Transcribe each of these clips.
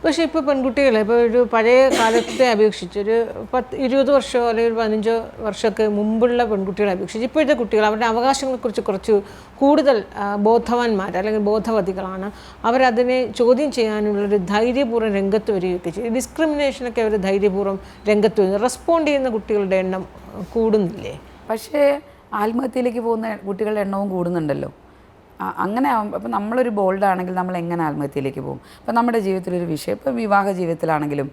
പക്ഷേ ഇപ്പോൾ പെൺകുട്ടികളെ ഇപ്പോൾ ഒരു പഴയ കാലത്തെ അപേക്ഷിച്ച് ഒരു 20 വർഷമോ അല്ലെങ്കിൽ ഒരു 15 വർഷമൊക്കെ മുമ്പുള്ള പെൺകുട്ടികളെ അപേക്ഷിച്ച് ഇപ്പോഴത്തെ കുട്ടികൾ അവരുടെ അവകാശങ്ങളെക്കുറിച്ച് കുറച്ച് കൂടുതൽ ബോധവാന്മാർ അല്ലെങ്കിൽ ബോധവതികളാണ്. അവരതിനെ ചോദ്യം ചെയ്യാനുള്ളൊരു ധൈര്യപൂർവ്വം രംഗത്ത് വരികയൊക്കെ ചെയ്യും. ഡിസ്ക്രിമിനേഷനൊക്കെ അവർ ധൈര്യപൂർവ്വം രംഗത്ത് വരുന്നു. റെസ്പോണ്ട് ചെയ്യുന്ന കുട്ടികളുടെ എണ്ണം കൂടുന്നില്ലേ? പക്ഷേ ആത്മഹത്യയിലേക്ക് പോകുന്ന കുട്ടികളുടെ എണ്ണവും കൂടുന്നുണ്ടല്ലോ. അങ്ങനെ ആകുമ്പോൾ അപ്പോൾ നമ്മളൊരു ബോൾഡാണെങ്കിൽ നമ്മൾ എങ്ങനെ ആത്മഹത്യയിലേക്ക് പോകും? അപ്പോൾ നമ്മുടെ ജീവിതത്തിലൊരു വിഷയം, ഇപ്പോൾ വിവാഹ ജീവിതത്തിലാണെങ്കിലും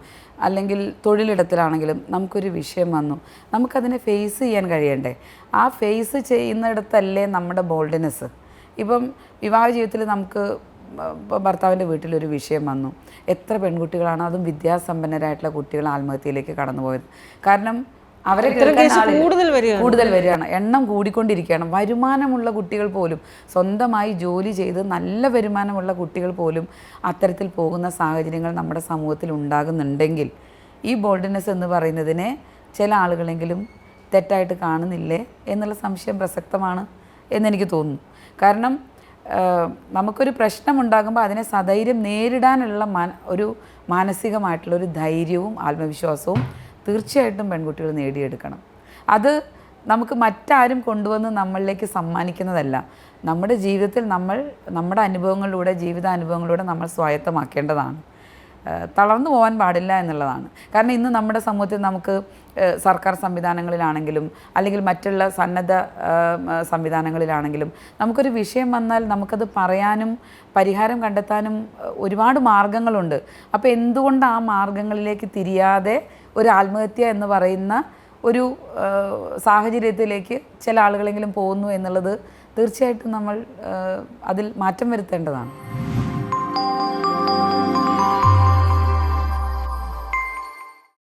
അല്ലെങ്കിൽ തൊഴിലിടത്തിലാണെങ്കിലും നമുക്കൊരു വിഷയം വന്നു, നമുക്കതിനെ ഫേസ് ചെയ്യാൻ കഴിയണ്ടേ? ആ ഫേസ് ചെയ്യുന്നിടത്തല്ലേ നമ്മുടെ ബോൾഡ്നെസ്. ഇപ്പം വിവാഹ ജീവിതത്തിൽ നമുക്ക് ഭർത്താവിൻ്റെ വീട്ടിലൊരു വിഷയം വന്നു, എത്ര പെൺകുട്ടികളാണ്, അതും വിദ്യാസമ്പന്നരായിട്ടുള്ള കുട്ടികൾ ആത്മഹത്യയിലേക്ക് കടന്നുപോയത്. കാരണം അവരെ കൂടുതൽ വരികയാണ്, എണ്ണം കൂടിക്കൊണ്ടിരിക്കുകയാണ്. വരുമാനമുള്ള കുട്ടികൾ പോലും, സ്വന്തമായി ജോലി ചെയ്ത് നല്ല വരുമാനമുള്ള കുട്ടികൾ പോലും അത്തരത്തിൽ പോകുന്ന സാഹചര്യങ്ങൾ നമ്മുടെ സമൂഹത്തിൽ ഉണ്ടാകുന്നുണ്ടെങ്കിൽ ഈ ബോൾഡ്നെസ് എന്ന് പറയുന്നതിനെ ചില ആളുകളെങ്കിലും തെറ്റായിട്ട് കാണുന്നില്ലേ എന്നുള്ള സംശയം പ്രസക്തമാണ് എന്നെനിക്ക് തോന്നുന്നു. കാരണം നമുക്കൊരു പ്രശ്നമുണ്ടാകുമ്പോൾ അതിനെ സധൈര്യം നേരിടാനുള്ള ഒരു മാനസികമായിട്ടുള്ളൊരു ധൈര്യവും ആത്മവിശ്വാസവും തീർച്ചയായിട്ടും പെൺകുട്ടികൾ നേടിയെടുക്കണം. അത് നമുക്ക് മറ്റാരും കൊണ്ടുവന്ന് നമ്മളിലേക്ക് സമ്മാനിക്കുന്നതല്ല. നമ്മുടെ ജീവിതത്തിൽ നമ്മുടെ അനുഭവങ്ങളിലൂടെ, ജീവിതാനുഭവങ്ങളിലൂടെ നമ്മൾ സ്വായത്തമാക്കേണ്ടതാണ്. തളർന്നു പോകാൻ പാടില്ല എന്നുള്ളതാണ്. കാരണം ഇന്ന് നമ്മുടെ സമൂഹത്തിൽ നമുക്ക് സർക്കാർ സംവിധാനങ്ങളിലാണെങ്കിലും അല്ലെങ്കിൽ മറ്റുള്ള സന്നദ്ധ സംവിധാനങ്ങളിലാണെങ്കിലും നമുക്കൊരു വിഷയം വന്നാൽ നമുക്കത് പറയാനും പരിഹാരം കണ്ടെത്താനും ഒരുപാട് മാർഗങ്ങളുണ്ട്. അപ്പോൾ എന്തുകൊണ്ട് ആ മാർഗങ്ങളിലേക്ക് തിരിയാതെ ഒരു ആത്മഹത്യ എന്ന് പറയുന്ന ഒരു സാഹചര്യത്തിലേക്ക് ചില ആളുകളെങ്കിലും പോകുന്നു എന്നുള്ളത് തീർച്ചയായിട്ടും നമ്മൾ അതിൽ മാറ്റം വരുത്തേണ്ടതാണ്.